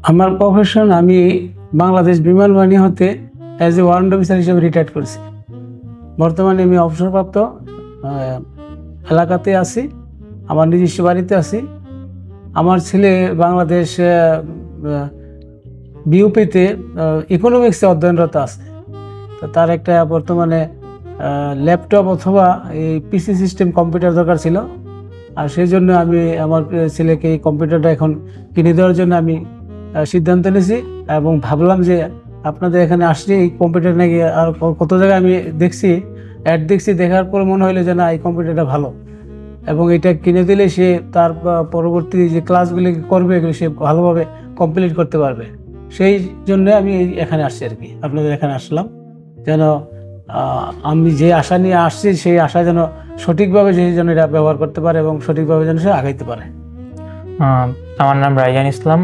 আমার প্রফেশন, আমি বাংলাদেশ বিমান বাহিনী হতে অ্যাজ এ ওয়ারেন্ট অফিসার হিসেবে রিটায়ার্ড করেছি। বর্তমানে আমি অবসরপ্রাপ্ত এলাকাতে আছি, আমার নিজস্ব বাড়িতে আছি। আমার ছেলে বাংলাদেশ বিউপিতে ইকোনমিক্সে অধ্যয়নরত আছে। তো তার একটা বর্তমানে ল্যাপটপ অথবা এই পিসি সিস্টেম কম্পিউটার দরকার ছিল, আর সেই জন্য আমি আমার ছেলেকে এই কম্পিউটারটা এখন কিনে দেওয়ার জন্য আমি সিদ্ধান্ত নিয়েছি। এবং ভাবলাম যে আপনাদের এখানে আসছি, এই কম্পিউটার নাকি আর কত জায়গায় আমি দেখছি, অ্যাড দেখছি, দেখার পর মনে হলো যে না, এই কম্পিউটারটা ভালো এবং এটা কিনে দিলে সে তার পরবর্তী যে ক্লাসগুলি করবে এগুলো সে ভালোভাবে কমপ্লিট করতে পারবে। সেই জন্য আমি এখানে আসছি আর কি, আপনাদের এখানে আসলাম, যেন আমি যে আশা নিয়ে আসছি সেই আশা যেন সঠিকভাবে সে যেন এটা ব্যবহার করতে পারে এবং সঠিকভাবে যেন সে আগাইতে পারে। আমার নাম রাইয়ান ইসলাম।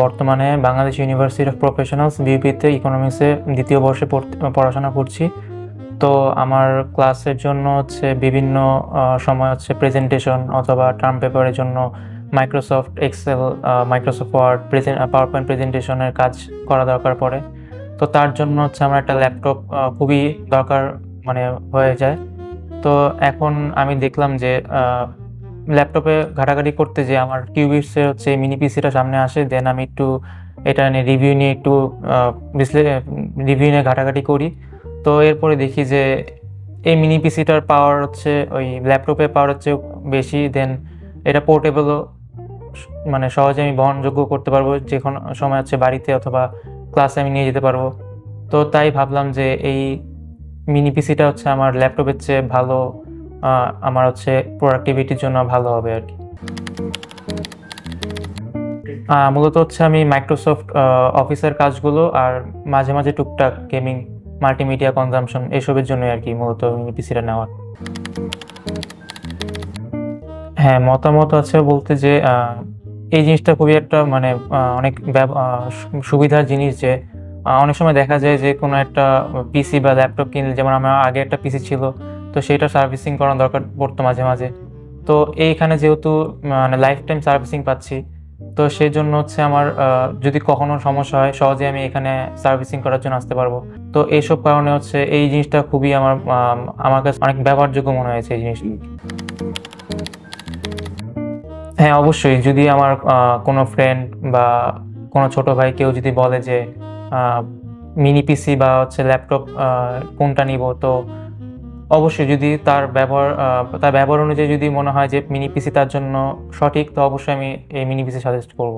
বর্তমানে বাংলাদেশ ইউনিভার্সিটি অফ প্রফেশনালস বিউপিতে ইকোনমিক্সে দ্বিতীয় বর্ষে পড়াশোনা করছি। তো আমার ক্লাসের জন্য হচ্ছে বিভিন্ন সময় হচ্ছে প্রেজেন্টেশন অথবা টার্ম পেপারের জন্য Microsoft Excel, Microsoft Word, PowerPoint প্রেজেন্টেশনের কাজ করা দরকার পড়ে। তো তার জন্য হচ্ছে আমার একটা ল্যাপটপ খুবই দরকার হয়ে যায়। তো এখন আমি দেখলাম যে ল্যাপটপে ঘাটাঘাটি করতে যে আমার কিউবিটসের হচ্ছে মিনি পিসিটা সামনে আসে, দেন আমি একটু এটা নিয়ে রিভিউ নিয়ে ঘাটাঘাটি করি। তো এরপরে দেখি যে এই মিনি পিসিটার পাওয়ার হচ্ছে ওই ল্যাপটপের পাওয়ার হচ্ছে বেশি, দেন এটা পোর্টেবলও, সহজে আমি বহনযোগ্য করতে পারবো, যে কোনো সময় হচ্ছে বাড়িতে অথবা ক্লাসে আমি নিয়ে যেতে পারবো। তো তাই ভাবলাম যে এই মিনি পিসিটা হচ্ছে আমার ল্যাপটপের চেয়ে ভালো, আমার হচ্ছে প্রোডাক্টিভিটির জন্য ভালো হবে আর কি। মূলত হচ্ছে আমি মাইক্রোসফট অফিসের কাজগুলো আর মাঝে মাঝে টুকটাক গেমিং, মাল্টিমিডিয়া কনজামশন এসবের জন্য আর কি মূলত মিনি পিসিটা নেওয়ার। হ্যাঁ, মতামত আছে বলতে যে এই জিনিসটা খুবই একটা অনেক সুবিধার জিনিস, যে অনেক সময় দেখা যায় যে কোনো একটা পিসি বা ল্যাপটপ কিনলে, যেমন আমার আগে একটা পিসি ছিল, তো সেটা সার্ভিসিং করার দরকার পড়তো মাঝে মাঝে। তো এইখানে যেহেতু লাইফ টাইম সার্ভিসিং পাচ্ছি, তো সেই জন্য হচ্ছে আমার যদি কখনো সমস্যা হয় সহজে আমি এখানে সার্ভিসিং করার জন্য আসতে পারবো। তো এইসব কারণে হচ্ছে এই জিনিসটা খুবই আমার কাছে অনেক ব্যবহারযোগ্য মনে হয়েছে এই জিনিসটা। হ্যাঁ, অবশ্যই, যদি আমার কোনো ফ্রেন্ড বা কোনো ছোট ভাই কেউ যদি বলে যে মিনি পিসি বা হচ্ছে ল্যাপটপ কোনটা নিব, তো অবশ্যই যদি তার ব্যবহার অনুযায়ী যদি মনে হয় যে মিনি পিসি তার জন্য সঠিক, তো অবশ্যই আমি এই মিনি পিসি সাজেস্ট করব।